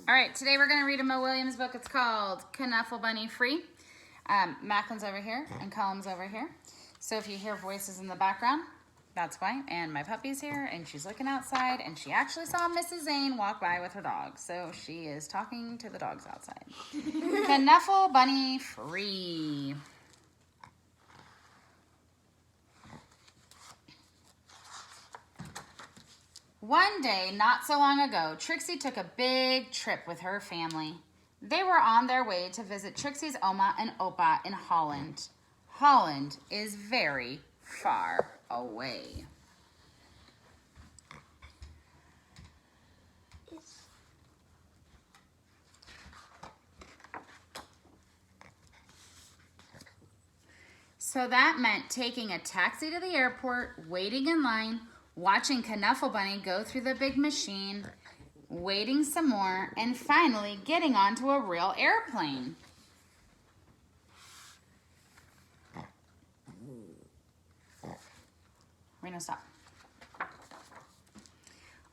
All right, today we're going to read a Mo Williams book. It's called Knuffle Bunny Free. Macklin's over here and Colum's over here. So if you hear voices in the background, that's why. And my puppy's here and she's looking outside and she actually saw Mrs. Zane walk by with her dog. So she is talking to the dogs outside. Knuffle Bunny Free. One day, not so long ago, Trixie took a big trip with her family. They were on their way to visit Trixie's Oma and Opa in Holland. Holland is very far away. So that meant taking a taxi to the airport, waiting in line, watching Knuffle Bunny go through the big machine, waiting some more, and finally getting onto a real airplane. Reno, stop.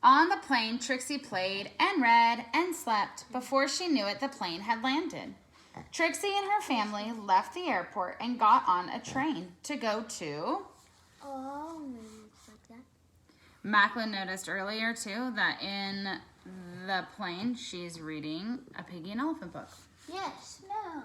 On the plane, Trixie played and read and slept. Before she knew it, the plane had landed. Trixie and her family left the airport and got on a train to go to... Oh, it's like that. Macklin noticed earlier, too, that in the plane, she's reading a Piggy and Elephant book. Yes, no.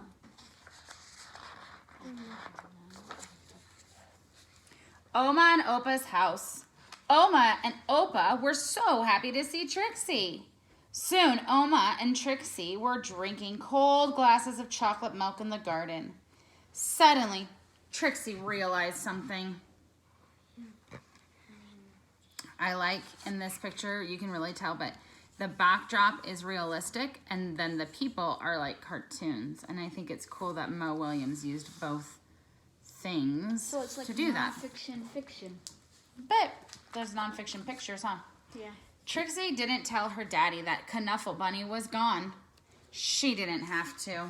Oma and Opa's house. Oma and Opa were so happy to see Trixie. Soon, Oma and Trixie were drinking cold glasses of chocolate milk in the garden. Suddenly, Trixie realized something. I like in this picture, you can really tell, but the backdrop is realistic and then the people are like cartoons. And I think it's cool that Mo Williams used both things So it's like to do that. fiction. But there's nonfiction pictures, huh? Yeah. Trixie didn't tell her daddy that Knuffle Bunny was gone. She didn't have to.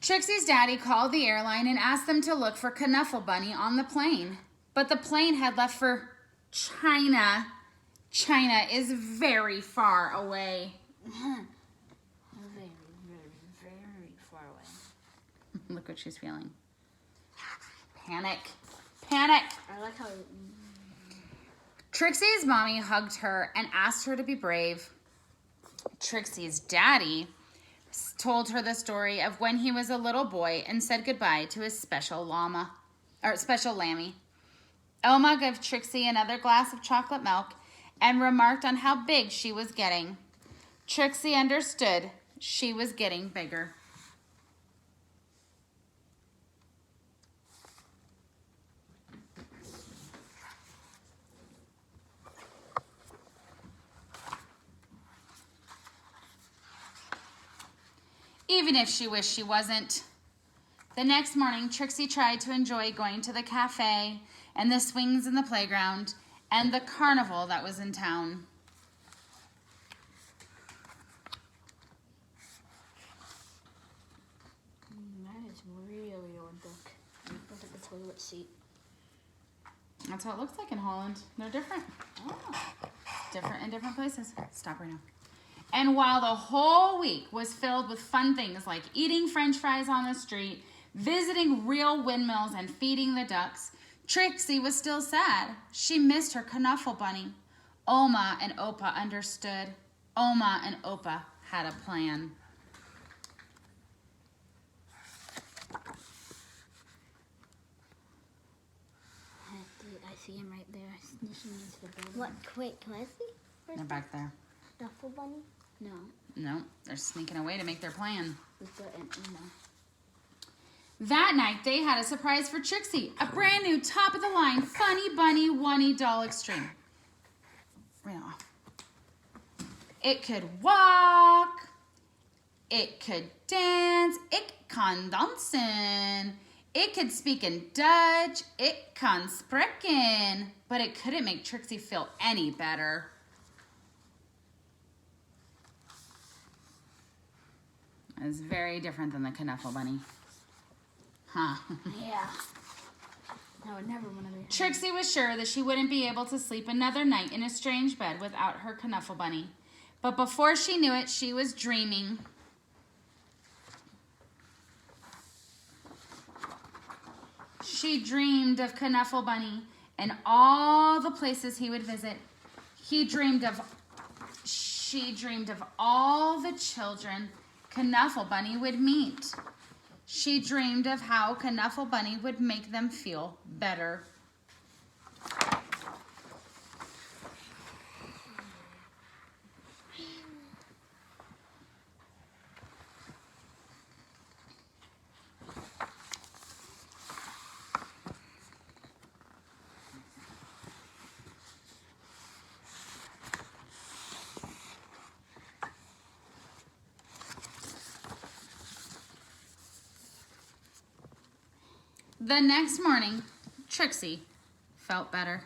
Trixie's daddy called the airline and asked them to look for Knuffle Bunny on the plane. But the plane had left for China. China is very far away. Very far away. Look what she's feeling. Panic. Panic. I like how... Trixie's mommy hugged her and asked her to be brave. Trixie's daddy told her the story of when he was a little boy and said goodbye to his special lammy. Oma gave Trixie another glass of chocolate milk and remarked on how big she was getting. Trixie understood she was getting bigger. Even if she wished she wasn't. The next morning, Trixie tried to enjoy going to the cafe and the swings in the playground and the carnival that was in town. That is really old book. Looks like a toilet seat. That's what it looks like in Holland. They're different. Oh. Different in different places. Stop right now. And while the whole week was filled with fun things like eating French fries on the street, visiting real windmills, and feeding the ducks, Trixie was still sad. She missed her Knuffle Bunny. Oma and Opa understood. Oma and Opa had a plan. I see him right there, sneaking into the building. What? Wait, can I see? They're back there. Knuffle Bunny? No. No, they're sneaking away to make their plan. We've got an Uma. That night, they had a surprise for Trixie. A brand new top-of-the-line Funny Bunny One Doll Extreme. Right off. It could walk. It could dance. It can dansen. It could speak in Dutch. It can spreken. But it couldn't make Trixie feel any better. It was very different than the Knuffle Bunny. Huh. Yeah. I would never want to be. Trixie was sure that she wouldn't be able to sleep another night in a strange bed without her Knuffle bunny. But before she knew it, she was dreaming. She dreamed of Knuffle Bunny and all the places he would visit. She dreamed of all the children Knuffle Bunny would meet. She dreamed of how Knuffle Bunny would make them feel better. The next morning, Trixie felt better.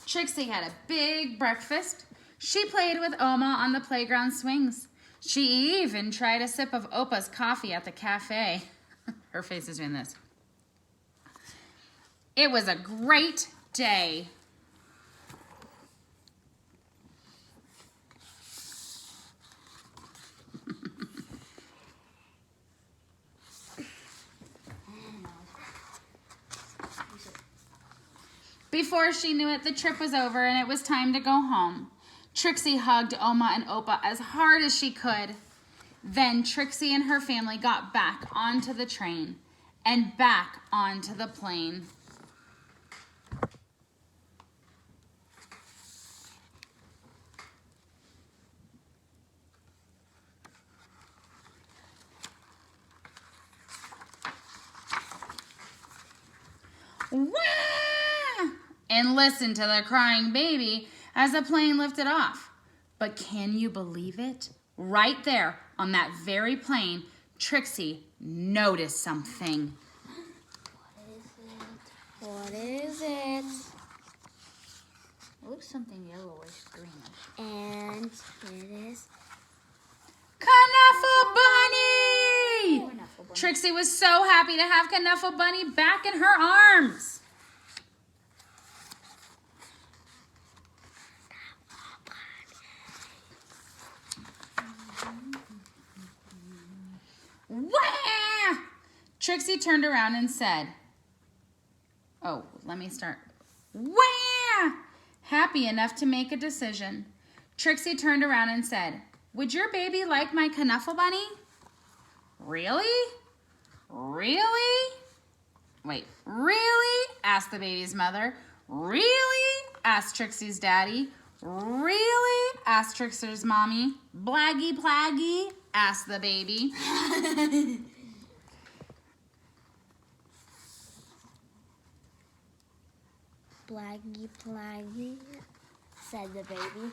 Trixie had a big breakfast. She played with Oma on the playground swings. She even tried a sip of Opa's coffee at the cafe. Her face is doing this. It was a great day. Before she knew it, the trip was over and it was time to go home. Trixie hugged Oma and Opa as hard as she could. Then Trixie and her family got back onto the train and back onto the plane. Wah! And listened to the crying baby as the plane lifted off. But can you believe it? Right there on that very plane, Trixie noticed something. What is it? It looks something yellowish, greenish. And it is Knuffle Bunny! Knuffle Bunny. Trixie was so happy to have Knuffle Bunny back in her arms. Wah! Trixie turned around and said, oh, let me start. Wah! Happy enough to make a decision. Trixie turned around and said, would your baby like my Knuffle Bunny? Really? Really? Wait, really? Asked the baby's mother. Really? Asked Trixie's daddy. Really? Asked Trixie's mommy. Blaggy plaggy? Asked the baby. Blaggy plaggy, said the baby.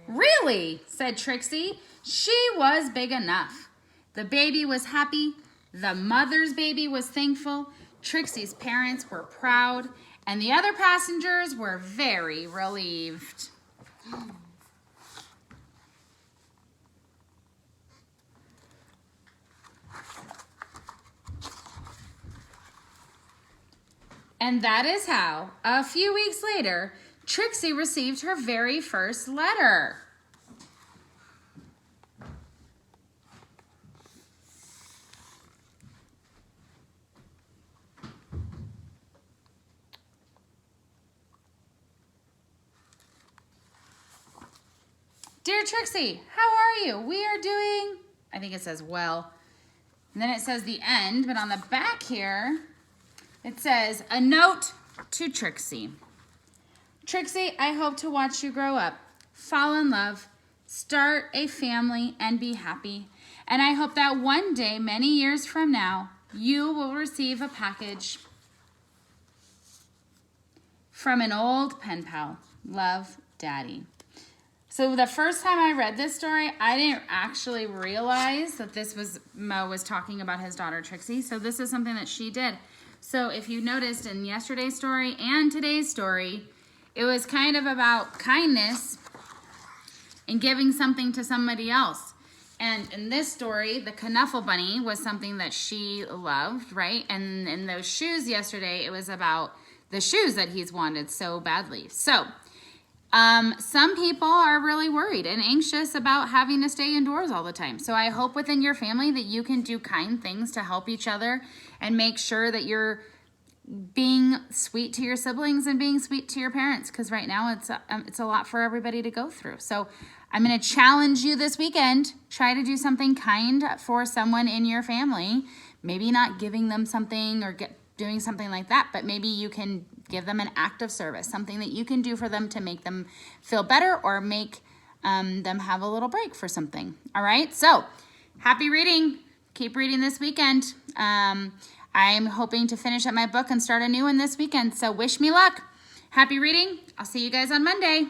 Really? Said Trixie. She was big enough. The baby was happy. The mother's baby was thankful. Trixie's parents were proud. And the other passengers were very relieved. And that is how, a few weeks later, Trixie received her very first letter. Dear Trixie, how are you? We are doing, I think it says well. And then it says the end, but on the back here, it says, a note to Trixie. Trixie, I hope to watch you grow up, fall in love, start a family, and be happy. And I hope that one day, many years from now, you will receive a package from an old pen pal. Love, Daddy. So the first time I read this story, I didn't actually realize that this was Mo was talking about his daughter Trixie. So this is something that she did. So if you noticed in yesterday's story and today's story, it was kind of about kindness and giving something to somebody else. And in this story, the Knuffle bunny was something that she loved, right? And in those shoes yesterday, it was about the shoes that he's wanted so badly. So some people are really worried and anxious about having to stay indoors all the time. So I hope within your family that you can do kind things to help each other and make sure that you're being sweet to your siblings and being sweet to your parents, because right now it's a lot for everybody to go through. So I'm going to challenge you this weekend. Try to do something kind for someone in your family. Maybe not giving them something or doing something like that, but maybe you can give them an act of service, something that you can do for them to make them feel better or make them have a little break for something. All right, so happy reading. Keep reading this weekend. I'm hoping to finish up my book and start a new one this weekend, so wish me luck. Happy reading. I'll see you guys on Monday.